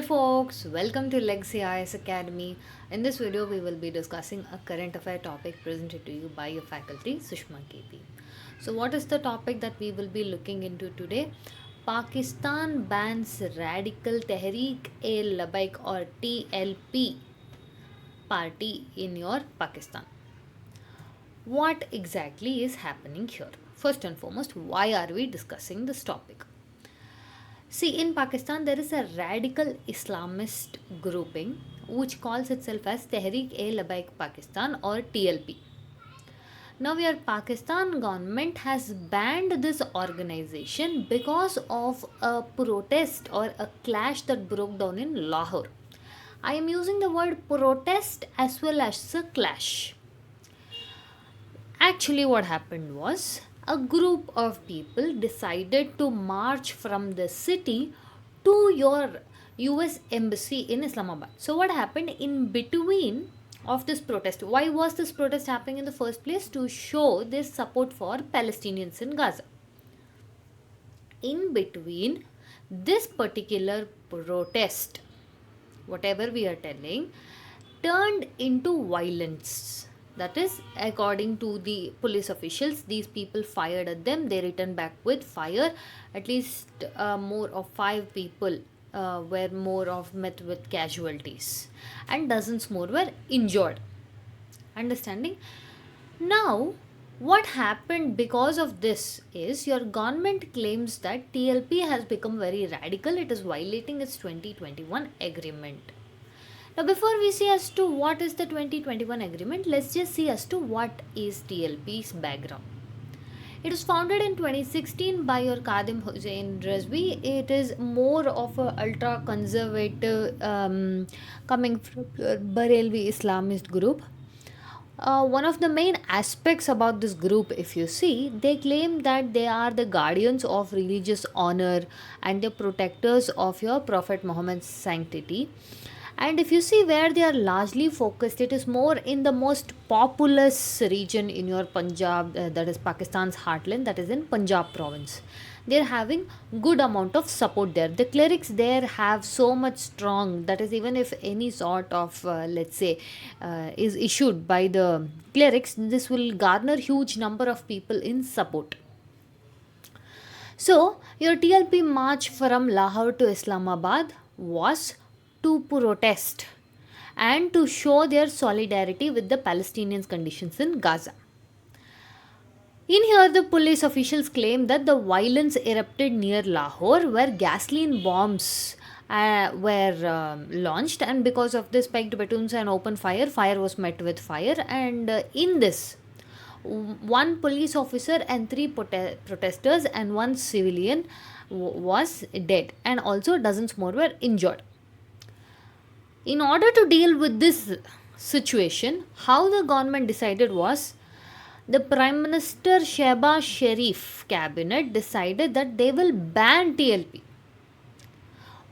folks, welcome to Legacy IAS Academy. In this video, we will be discussing a current affair topic presented to you by your faculty, Sushma KP. So, what is the topic that we will be looking into today? Pakistan bans radical Tehreek-e-Labaik or TLP party in your Pakistan. What exactly is happening here? First and foremost, why are we discussing this topic? See, in Pakistan, there is a radical Islamist grouping which calls itself as Tehreek-e-Labaik Pakistan or TLP. Now, your Pakistan government has banned this organization because of a protest or a clash that broke down in Lahore. I am using the word protest as well as a clash. Actually, what happened was a group of people decided to march from the city to your US embassy in Islamabad. So, what happened in between of this protest? Why was this protest happening in the first place? To show their support for Palestinians in Gaza. In between this particular protest, whatever we are telling, turned into violence. That is, according to the police officials, these people fired at them. They returned back with fire. At least more of 5 people were more of met with casualties, and dozens more were injured. Understanding? Now, what happened because of this is your government claims that TLP has become very radical. It is violating its 2021 agreement. Now, before we see as to what is the 2021 agreement, let's just see as to what is TLP's background. It was founded in 2016 by your Kadim Hussain Rizvi. It is more of a ultra conservative coming from Barelvi Islamist group. One of the main aspects about this group, if you see, they claim that they are the guardians of religious honor and the protectors of your Prophet Muhammad's sanctity. And if you see where they are largely focused, it is more in the most populous region in your Punjab, that is Pakistan's heartland, that is in Punjab province. They are having good amount of support there. The clerics there have so much strong, that is, even if any sort of let's say is issued by the clerics, this will garner huge number of people in support. So your TLP march from Lahore to Islamabad was to protest and to show their solidarity with the Palestinians' conditions in Gaza. In here, the police officials claim that the violence erupted near Lahore, where gasoline bombs were launched, and because of this, spiked batons and open fire, fire was met with fire, and in this, one police officer and 3 protesters and one civilian was dead, and also dozens more were injured. In order to deal with this situation, how the government decided was the Prime Minister Shehbaz Sharif cabinet decided that they will ban TLP.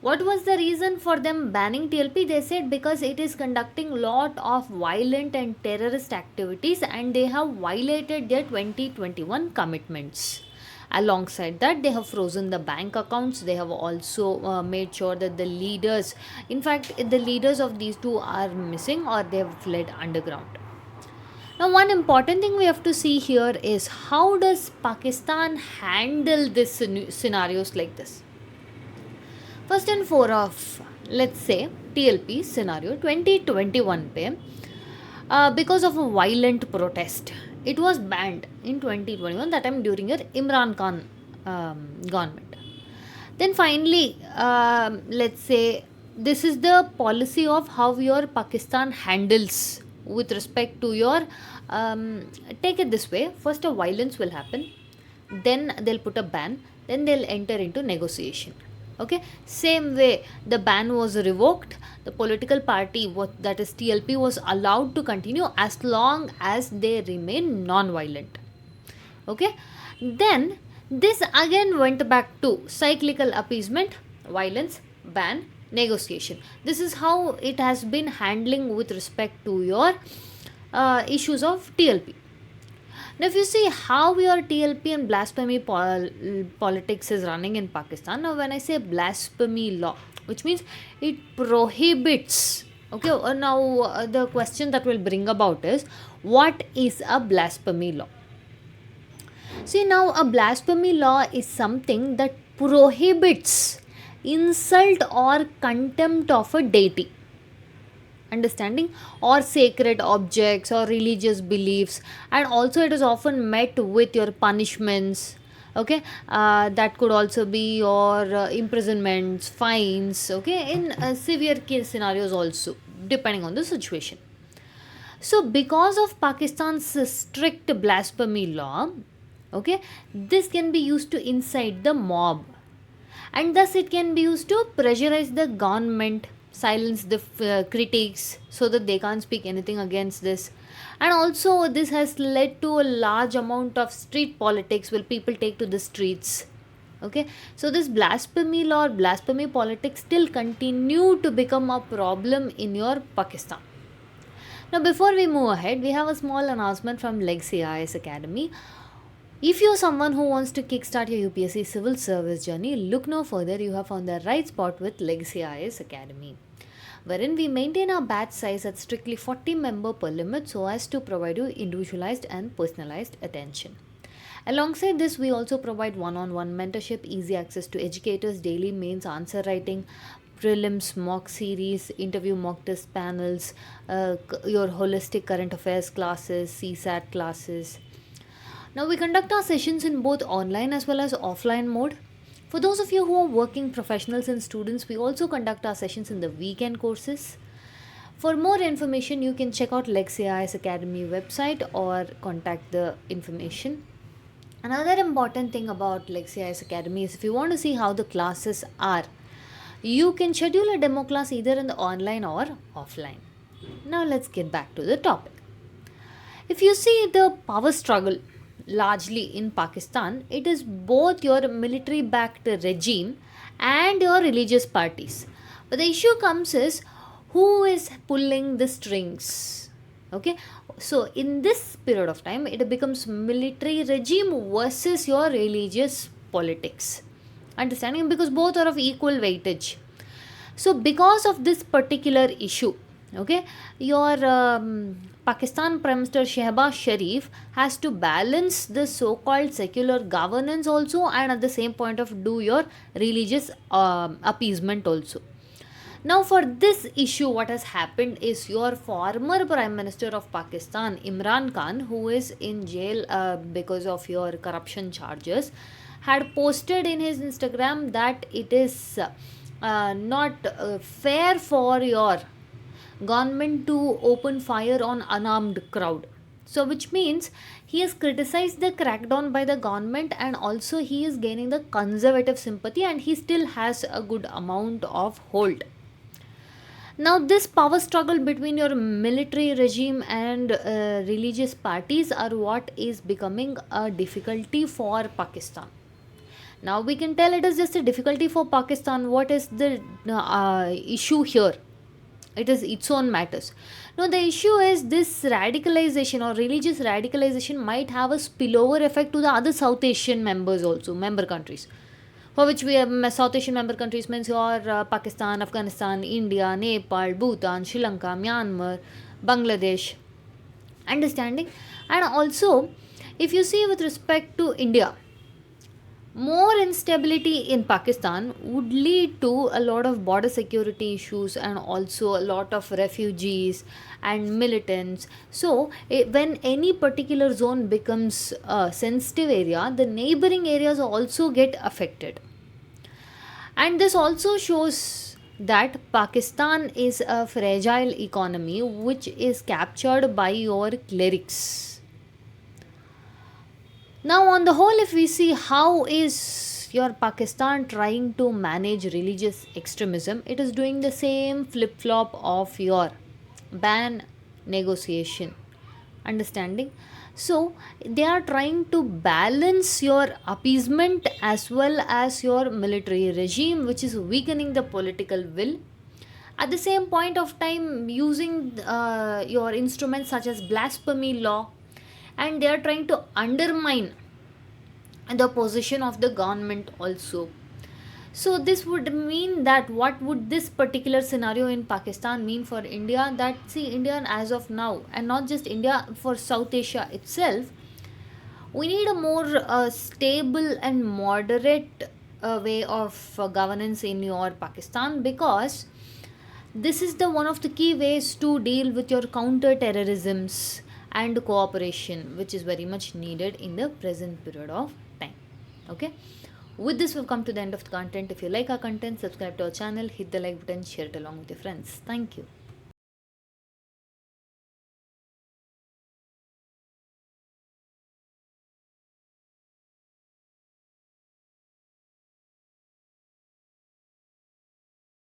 What was the reason for them banning TLP? They said because it is conducting lot of violent and terrorist activities and they have violated their 2021 commitments. Alongside that, they have frozen the bank accounts. They have also made sure that the leaders, in fact, the leaders of these two are missing or they have fled underground. Now, one important thing we have to see here is how does Pakistan handle this scenarios like this? First and foremost, let's say TLP scenario 2021 pe, because of a violent protest, it was banned in 2021, that time during your Imran Khan government. Then finally, let's say this is the policy of how your Pakistan handles with respect to your, take it this way, first a violence will happen, then they'll put a ban, then they'll enter into negotiation. Okay, same way the ban was revoked, the political party, what that is TLP, was allowed to continue as long as they remain non-violent. Okay, then this again went back to cyclical appeasement, violence, ban, negotiation. This is how it has been handling with respect to your issues of TLP. Now, if you see how your TLP and blasphemy politics is running in Pakistan, now when I say blasphemy law, which means it prohibits. Okay, now the question that will bring about is, what is a blasphemy law? See, now a blasphemy law is something that prohibits insult or contempt of a deity, understanding, or sacred objects or religious beliefs, and also it is often met with your punishments. Okay, that could also be your imprisonments, fines, okay, in severe case scenarios also, depending on the situation. So because of Pakistan's strict blasphemy law, okay, this can be used to incite the mob, and thus it can be used to pressurize the government, silence the critics so that they can't speak anything against this. And also this has led to a large amount of street politics where people take to the streets. Okay, so this blasphemy law or blasphemy politics still continue to become a problem in your Pakistan. Now, before we move ahead, we have a small announcement from Legacy IAS Academy. If you're someone who wants to kickstart your UPSC civil service journey, look no further. You have found the right spot with Legacy IAS Academy, wherein we maintain our batch size at strictly 40 member per limit so as to provide you individualized and personalized attention. Alongside this, we also provide one-on-one mentorship, easy access to educators, daily mains answer writing, prelims mock series, interview mock test panels, your holistic current affairs classes, CSAT classes. Now, we conduct our sessions in both online as well as offline mode. For those of you who are working professionals and students, we also conduct our sessions in the weekend courses. For more information, you can check out Legacy IAS Academy website or contact the information. Another important thing about Legacy IAS Academy is if you want to see how the classes are, you can schedule a demo class either in the online or offline. Now let's get back to the topic. If you see the power struggle largely in Pakistan, it is both your military backed regime and your religious parties. But the issue comes is, who is pulling the strings? Okay, so in this period of time, it becomes military regime versus your religious politics. Understanding, because both are of equal weightage. So because of this particular issue, okay, your Pakistan Prime Minister Shehbaz Sharif has to balance the so-called secular governance also, and at the same point of do your religious appeasement also. Now, for this issue, what has happened is your former Prime Minister of Pakistan, Imran Khan, who is in jail because of your corruption charges, had posted in his Instagram that it is not fair for your government to open fire on unarmed crowd. So which means he has criticized the crackdown by the government, and also he is gaining the conservative sympathy, and he still has a good amount of hold. Now, this power struggle between your military regime and religious parties are what is becoming a difficulty for Pakistan. Now, we can tell it is just a difficulty for Pakistan. What is the issue here? It is its own matters. Now, the issue is this radicalization or religious radicalization might have a spillover effect to the other South Asian members also, member countries, for which we have South Asian member countries means your Pakistan, Afghanistan, India, Nepal, Bhutan, Sri Lanka, Myanmar, Bangladesh. Understanding? And also, if you see with respect to India, more instability in Pakistan would lead to a lot of border security issues and also a lot of refugees and militants. So, when any particular zone becomes a sensitive area, the neighboring areas also get affected. And this also shows that Pakistan is a fragile economy which is captured by your clerics. Now, on the whole, if we see how is your Pakistan trying to manage religious extremism, it is doing the same flip flop of your ban negotiation. Understanding? So, they are trying to balance your appeasement as well as your military regime, which is weakening the political will. At the same point of time, using your instruments such as blasphemy law, and they are trying to undermine the position of the government also. So this would mean that what would this particular scenario in Pakistan mean for India? That see, India as of now, and not just India, for South Asia itself, we need a more stable and moderate way of governance in your Pakistan, because this is the one of the key ways to deal with your counter terrorisms and cooperation, which is very much needed in the present period of time. Okay, with this we've come to the end of the content. If you like our content, subscribe to our channel, hit the like button, share it along with your friends. Thank you.